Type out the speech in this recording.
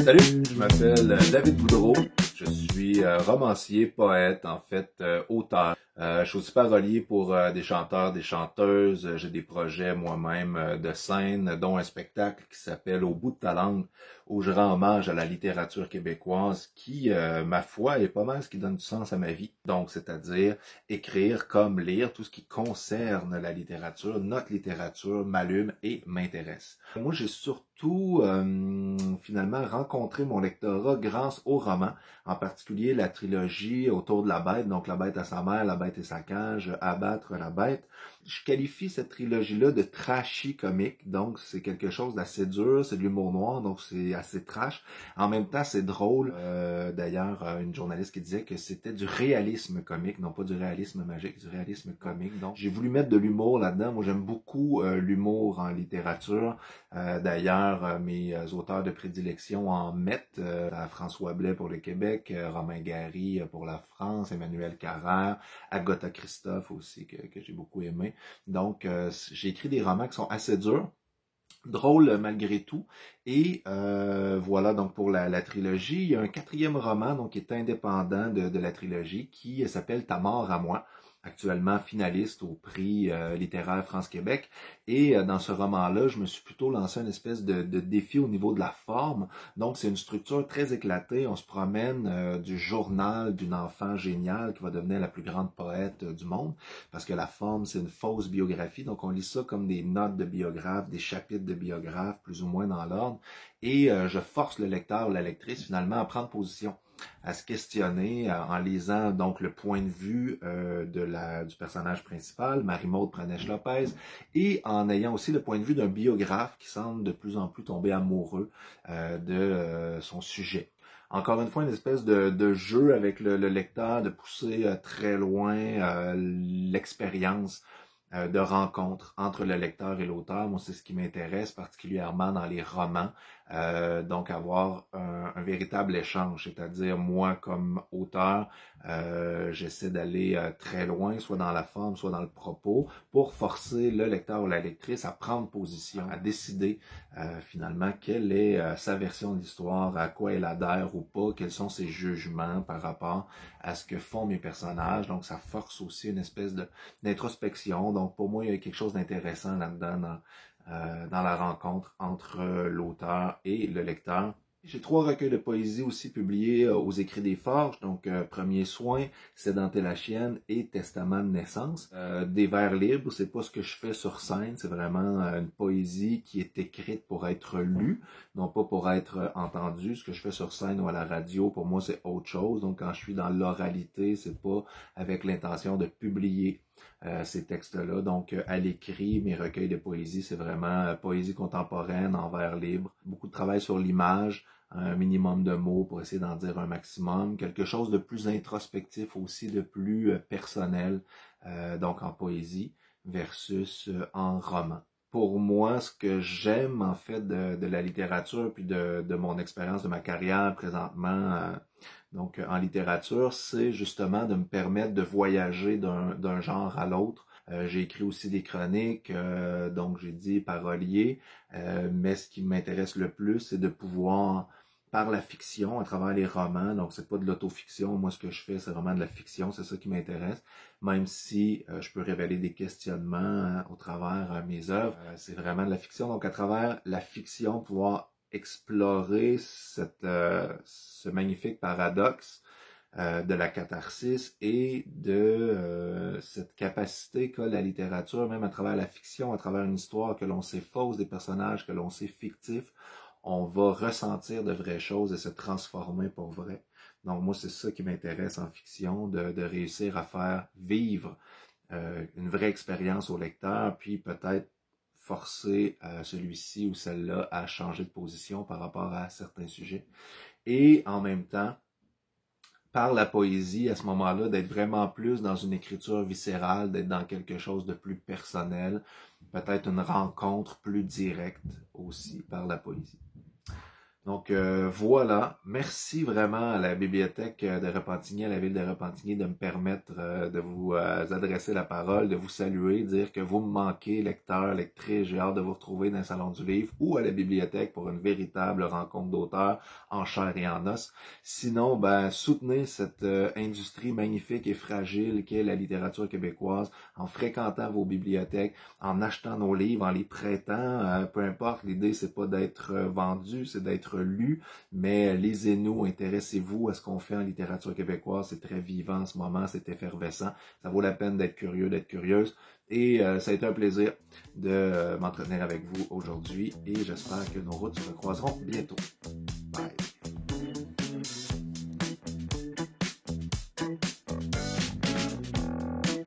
Salut, je m'appelle David Boudreau. Je suis romancier, poète, en fait, auteur. Je suis aussi parolier pour des chanteurs, des chanteuses. J'ai des projets moi-même de scène, dont un spectacle qui s'appelle Au bout de ta langue, où je rends hommage à la littérature québécoise qui, ma foi, est pas mal ce qui donne du sens à ma vie. Donc, c'est-à-dire écrire comme lire, tout ce qui concerne la littérature, notre littérature, m'allume et m'intéresse. Moi, j'ai surtout, finalement, rencontré mon lectorat grâce au roman, en particulier la trilogie Autour de la bête, donc La bête à sa mère, La bête et sa cage, Abattre la bête. Je qualifie cette trilogie-là de trashy comique, donc c'est quelque chose d'assez dur, c'est de l'humour noir, donc c'est assez trash. En même temps, c'est drôle. D'ailleurs, une journaliste qui disait que c'était du réalisme comique, non pas du réalisme magique, du réalisme comique. Donc, j'ai voulu mettre de l'humour là-dedans. Moi, j'aime beaucoup l'humour en littérature. D'ailleurs, mes auteurs de prédilection en mettent François Blais pour le Québec, Romain Gary pour la France, Emmanuel Carrère, Agatha Christophe aussi, que j'ai beaucoup aimé. Donc, j'ai écrit des romans qui sont assez durs, drôles malgré tout. Et voilà donc pour la trilogie. Il y a un quatrième roman donc qui est indépendant de la trilogie qui s'appelle Ta mort à moi, actuellement finaliste au prix littéraire France-Québec. Et dans ce roman-là, je me suis plutôt lancé une espèce de défi au niveau de la forme. Donc, c'est une structure très éclatée. On se promène du journal d'une enfant géniale qui va devenir la plus grande poète du monde, parce que la forme, c'est une fausse biographie. Donc, on lit ça comme des notes de biographe, des chapitres de biographe, plus ou moins dans l'ordre. Et je force le lecteur ou la lectrice, finalement, à prendre position, à se questionner en lisant donc le point de vue du personnage principal, Marie-Maude Pranèche-Lopez, et en ayant aussi le point de vue d'un biographe qui semble de plus en plus tomber amoureux de son sujet. Encore une fois, une espèce de jeu avec le lecteur, de pousser très loin l'expérience de rencontre entre le lecteur et l'auteur. Moi, c'est ce qui m'intéresse particulièrement dans les romans. Donc, avoir un véritable échange, c'est-à-dire moi, comme auteur, j'essaie d'aller très loin, soit dans la forme, soit dans le propos, pour forcer le lecteur ou la lectrice à prendre position, à décider finalement quelle est sa version de l'histoire, à quoi elle adhère ou pas, quels sont ses jugements par rapport à ce que font mes personnages. Donc, ça force aussi une espèce d'introspection. Donc, pour moi, il y a quelque chose d'intéressant là-dedans dans la rencontre entre l'auteur et le lecteur. J'ai 3 recueils de poésie aussi publiés aux Écrits des Forges, donc Premier Soin, Sédenter la chienne et Testament de naissance. Des vers libres, c'est pas ce que je fais sur scène, c'est vraiment une poésie qui est écrite pour être lue, non pas pour être entendue. Ce que je fais sur scène ou à la radio, pour moi, c'est autre chose. Donc quand je suis dans l'oralité, c'est pas avec l'intention de publier ces textes-là. Donc, à l'écrit, mes recueils de poésie, c'est vraiment poésie contemporaine en vers libre. Beaucoup de travail sur l'image, un minimum de mots pour essayer d'en dire un maximum. Quelque chose de plus introspectif aussi, de plus personnel, donc en poésie versus en roman. Pour moi, ce que j'aime en fait de la littérature, puis de mon expérience, de ma carrière présentement, donc en littérature, c'est justement de me permettre de voyager d'un genre à l'autre. J'ai écrit aussi des chroniques, donc j'ai dit parolier, mais ce qui m'intéresse le plus, c'est de pouvoir, par la fiction, à travers les romans, donc c'est pas de l'autofiction, moi ce que je fais, c'est vraiment de la fiction, c'est ça qui m'intéresse, même si je peux révéler des questionnements au travers mes œuvres, c'est vraiment de la fiction, donc à travers la fiction, pouvoir explorer ce magnifique paradoxe de la catharsis et de cette capacité qu'a la littérature, même à travers la fiction, à travers une histoire que l'on sait fausse, des personnages que l'on sait fictifs, on va ressentir de vraies choses et se transformer pour vrai. Donc moi, c'est ça qui m'intéresse en fiction, de réussir à faire vivre une vraie expérience au lecteur, puis peut-être forcer celui-ci ou celle-là à changer de position par rapport à certains sujets. Et en même temps, par la poésie, à ce moment-là, d'être vraiment plus dans une écriture viscérale, d'être dans quelque chose de plus personnel, peut-être une rencontre plus directe aussi par la poésie. Donc voilà, merci vraiment à la bibliothèque de Repentigny, à la ville de Repentigny de me permettre de vous adresser la parole, de vous saluer, dire que vous me manquez, lecteurs, lectrices, j'ai hâte de vous retrouver dans le Salon du Livre ou à la bibliothèque pour une véritable rencontre d'auteurs en chair et en os. Sinon, ben soutenez cette industrie magnifique et fragile qu'est la littérature québécoise en fréquentant vos bibliothèques, en achetant nos livres, en les prêtant, peu importe, l'idée c'est pas d'être vendu, c'est d'être lu, mais lisez-nous, intéressez-vous à ce qu'on fait en littérature québécoise, c'est très vivant en ce moment, c'est effervescent, ça vaut la peine d'être curieux, d'être curieuse, et ça a été un plaisir de m'entretenir avec vous aujourd'hui, et j'espère que nos routes se recroiseront bientôt.